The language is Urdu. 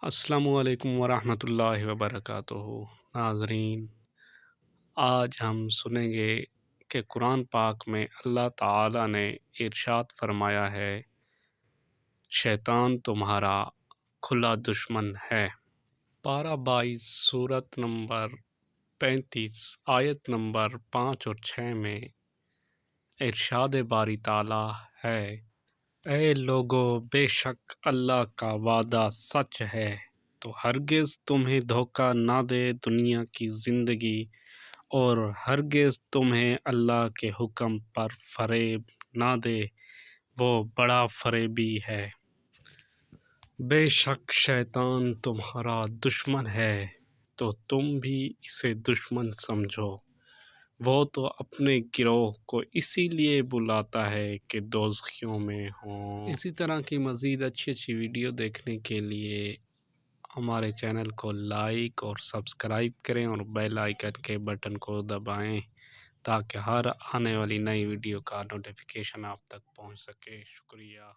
السلام علیکم ورحمۃ اللہ وبرکاتہ۔ ناظرین، آج ہم سنیں گے کہ قرآن پاک میں اللہ تعالیٰ نے ارشاد فرمایا ہے، شیطان تمہارا کھلا دشمن ہے۔ پارہ 22 سورت نمبر 35 آیت نمبر 5 اور 6 میں ارشاد باری تعالیٰ ہے، اے لوگو، بے شک اللہ کا وعدہ سچ ہے تو ہرگز تمہیں دھوکہ نہ دے دنیا کی زندگی، اور ہرگز تمہیں اللہ کے حکم پر فریب نہ دے، وہ بڑا فریبی ہے۔ بے شک شیطان تمہارا دشمن ہے تو تم بھی اسے دشمن سمجھو، وہ تو اپنے گروہ کو اسی لیے بلاتا ہے کہ دوزخیوں میں ہوں۔ اسی طرح کی مزید اچھی ویڈیو دیکھنے کے لیے ہمارے چینل کو لائک اور سبسکرائب کریں اور بیل آئیکن کے بٹن کو دبائیں تاکہ ہر آنے والی نئی ویڈیو کا نوٹیفیکیشن آپ تک پہنچ سکے۔ شکریہ۔